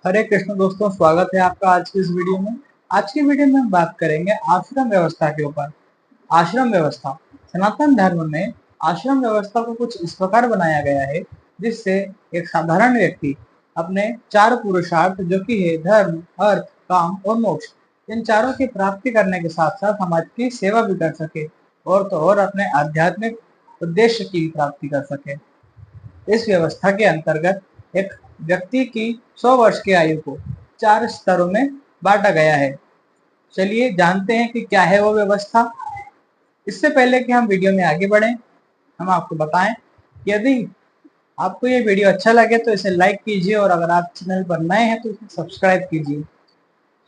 हरे कृष्ण दोस्तों, स्वागत है आपका आज की इस वीडियो में। आज की वीडियो में हम बात करेंगे आश्रम व्यवस्था के ऊपर। आश्रम व्यवस्था सनातन धर्म में आश्रम व्यवस्था को कुछ इस प्रकार बनाया गया है जिससे एक साधारण व्यक्ति अपने चार पुरुषार्थ जो कि है धर्म, अर्थ, काम और मोक्ष, इन चारों की प्राप्ति करने के साथ साथ समाज की सेवा भी कर सके और तो और अपने आध्यात्मिक उद्देश्य की प्राप्ति कर सके। इस व्यवस्था के अंतर्गत एक व्यक्ति की 100 वर्ष की आयु को 4 स्तरों में बांटा गया है। चलिए जानते हैं कि क्या है वो व्यवस्था। इससे पहले कि हम वीडियो में आगे बढ़ें, हम आपको बताएं कि यदि आपको ये वीडियो अच्छा लगे तो इसे लाइक कीजिए और अगर आप चैनल पर नए हैं तो इसे सब्सक्राइब कीजिए।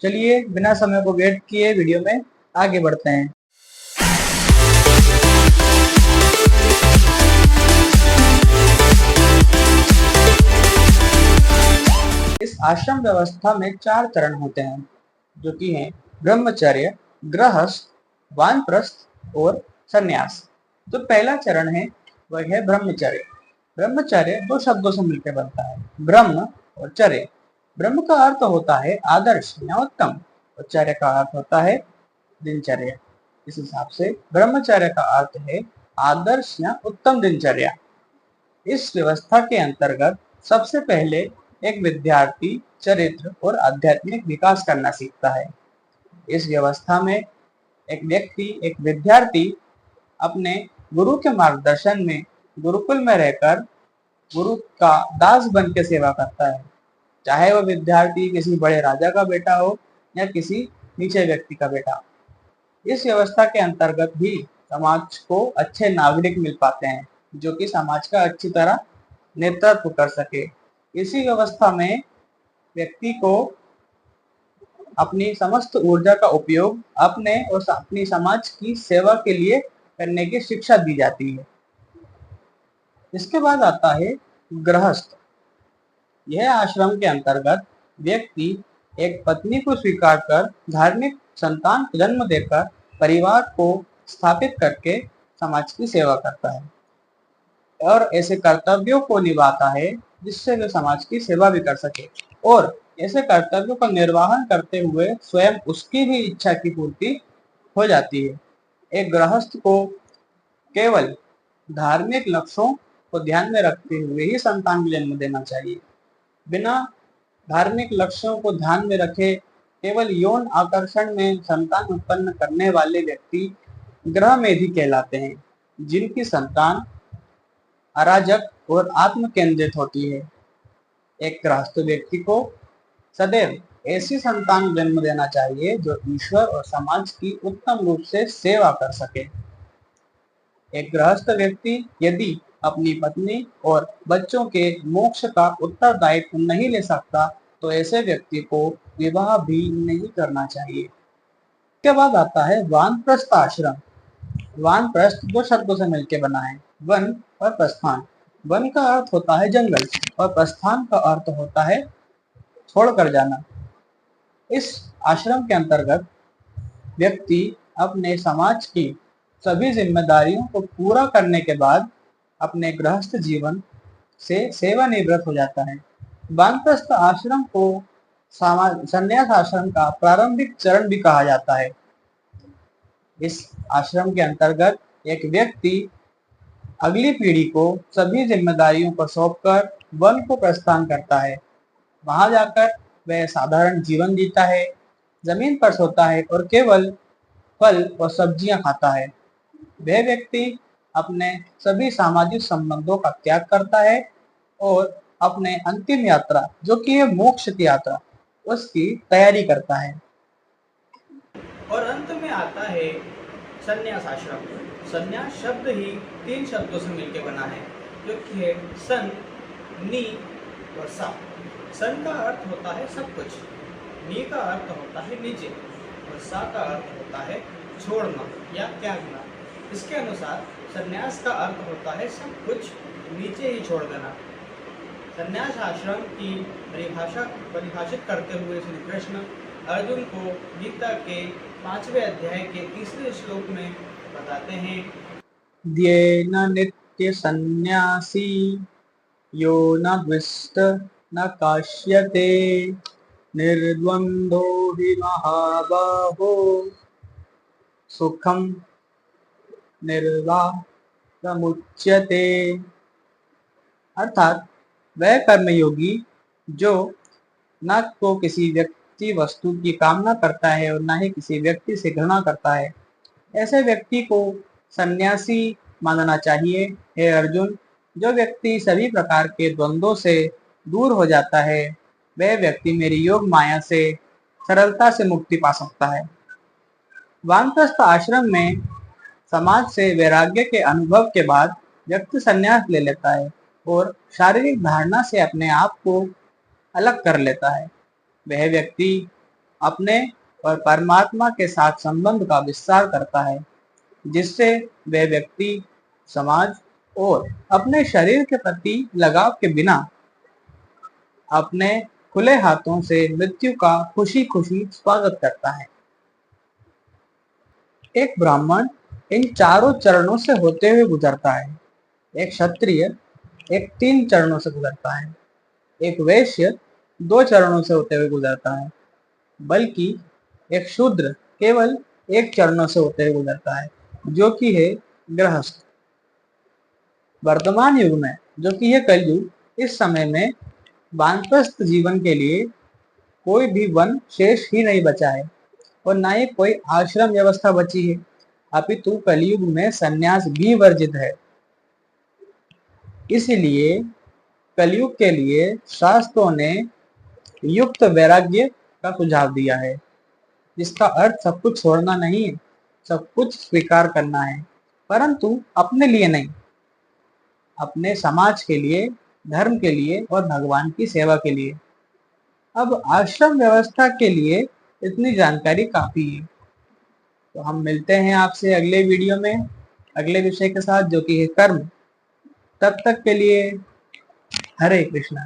चलिए बिना समय को वेट किए वीडियो में आगे बढ़ते हैं। इस आश्रम व्यवस्था में 4 चरण होते हैं जो कि हैं ब्रह्मचर्य, गृहस्थ, वानप्रस्थ और संन्यास। जो पहला चरण है वह है ब्रह्मचर्य। ब्रह्मचर्य 2 शब्दों से मिलकर बनता है, ब्रह्म और चर्य। ब्रह्म का अर्थ होता है आदर्श या उत्तम और चर्य का अर्थ होता है दिनचर्या। इस हिसाब से ब्रह्मचर्य का अर्थ है आदर्श या उत्तम दिनचर्या। इस व्यवस्था के अंतर्गत सबसे पहले एक विद्यार्थी चरित्र और आध्यात्मिक विकास करना सीखता है। इस व्यवस्था में एक विद्यार्थी अपने गुरु के मार्गदर्शन में गुरुकुल में रहकर गुरु का दास बन के सेवा करता है, चाहे वह विद्यार्थी किसी बड़े राजा का बेटा हो या किसी नीचे व्यक्ति का बेटा। इस व्यवस्था के अंतर्गत भी समाज को अच्छे नागरिक मिल पाते हैं जो कि समाज का अच्छी तरह नेतृत्व कर सके। इसी व्यवस्था में व्यक्ति को अपनी समस्त ऊर्जा का उपयोग अपने और अपनी समाज की सेवा के लिए करने की शिक्षा दी जाती है। इसके बाद आता है गृहस्थ। यह आश्रम के अंतर्गत व्यक्ति एक पत्नी को स्वीकार कर धार्मिक संतान को जन्म देकर परिवार को स्थापित करके समाज की सेवा करता है और ऐसे कर्तव्यों को निभाता है जिससे वे समाज की सेवा भी कर सके और ऐसे कर्तव्यों का निर्वहन करते हुए स्वयं उसकी भी इच्छा की पूर्ति हो जाती है। एक गृहस्थ को केवल धार्मिक लक्ष्यों को ध्यान में रखते हुए ही संतान को जन्म देना चाहिए। बिना धार्मिक लक्ष्यों को ध्यान में रखे केवल यौन आकर्षण में संतान उत्पन्न करने वाले व्यक्ति गृहमेधी कहलाते हैं, जिनकी संतान अराजक और आत्म केंद्रित होती है। एक गृहस्थ व्यक्ति को सदैव ऐसी संतान जन्म देना चाहिए जो ईश्वर और समाज की उत्तम रूप से सेवा कर सके। एक गृहस्थ व्यक्ति यदि अपनी पत्नी और बच्चों के मोक्ष का उत्तरदायित्व नहीं ले सकता तो ऐसे व्यक्ति को विवाह भी नहीं करना चाहिए। इसके बाद आता है वानप्रस्थ आश्रम। वानप्रस्थ 2 शब्दों से मिलकर बना है, वन और प्रस्थान। वन का अर्थ होता है जंगल और प्रस्थान का अर्थ होता है छोड़कर जाना। इस आश्रम के अंतर्गत व्यक्ति अपने समाज की सभी जिम्मेदारियों को पूरा करने के बाद अपने गृहस्थ जीवन से सेवानिवृत्त हो जाता है। वानप्रस्थ आश्रम को संन्यास आश्रम का प्रारंभिक चरण भी कहा जाता है। इस आश्रम के अंतर्गत एक व्यक्ति अगली पीढ़ी को सभी जिम्मेदारियों को सौंपकर वन को प्रस्थान करता है। वहां जाकर वह साधारण जीवन जीता है, जमीन पर सोता है और केवल फल और सब्जियां खाता है। वह व्यक्ति अपने सभी सामाजिक संबंधों का त्याग करता है और अपने अंतिम यात्रा जो कि है मोक्ष की यात्रा, उसकी तैयारी करता है। और अंत में आता है संन्यास आश्रम। संन्यास शब्द ही 3 शब्दों से मिलकर बना है जो कि है सन, नी और सा। सन का अर्थ होता है सब कुछ, नी का अर्थ होता है नीचे और सा का अर्थ होता है छोड़ना या त्यागना। इसके अनुसार संन्यास का अर्थ होता है सब कुछ नीचे ही छोड़ देना। संन्यास आश्रम की परिभाषित करते हुए श्री कृष्ण अर्जुन को गीता के 5वें अध्याय के 3रे श्लोक में बताते हैं, ध्येन नित्य सन्यासी यो न द्विष्ट न काश्यते निर्द्वंदो हि महाबाहो सुखम निर्वाहमुच्यते। अर्थात वह कर्मयोगी जो न तो किसी व्यक्ति वस्तु की कामना करता है और न ही किसी व्यक्ति से घृणा करता है, ऐसे व्यक्ति को सन्यासी मानना चाहिए। हे अर्जुन, जो व्यक्ति सभी प्रकार के द्वंद्वों से दूर हो जाता है, वह व्यक्ति मेरी योग माया से सरलता से मुक्ति पा सकता है। वानप्रस्थ आश्रम में समाज से वैराग्य के अनुभव के बाद व्यक्ति संन्यास ले लेता है और शारीरिक धारणा से अपने आप को अलग कर लेता है। वह व्यक्ति अपने और परमात्मा के साथ संबंध का विस्तार करता है, जिससे वह व्यक्ति समाज और अपने शरीर के प्रति लगाव के बिना अपने खुले हाथों से मृत्यु का खुशी खुशी स्वागत करता है। एक ब्राह्मण इन चारों चरणों से होते हुए गुजरता है। एक क्षत्रिय एक 3 चरणों से गुजरता है, एक वैश्य 2 चरणों से होते हुए गुजरता है, बल्कि एक शूद्र केवल 1 चरणों से होते हुए गुजरता है, जो कि है गृहस्थ। वर्तमान युग में, जो कि है कलयुग, इस समय में वानप्रस्थ जीवन के लिए कोई भी वन शेष ही नहीं बचा है और ना ही कोई आश्रम व्यवस्था बची है, अपितु कलयुग में संन्यास भी वर्जित है। इसलिए कलयुग के लिए शास्त्रों ने युक्त वैराग्य का सुझाव दिया है, जिसका अर्थ सब कुछ छोड़ना नहीं है, सब कुछ स्वीकार करना है, परंतु अपने लिए नहीं, अपने समाज के लिए, धर्म के लिए और भगवान की सेवा के लिए। अब आश्रम व्यवस्था के लिए इतनी जानकारी काफी है। तो हम मिलते हैं आपसे अगले वीडियो में अगले विषय के साथ, जो कि है कर्म। तब तक के लिए हरे कृष्णा।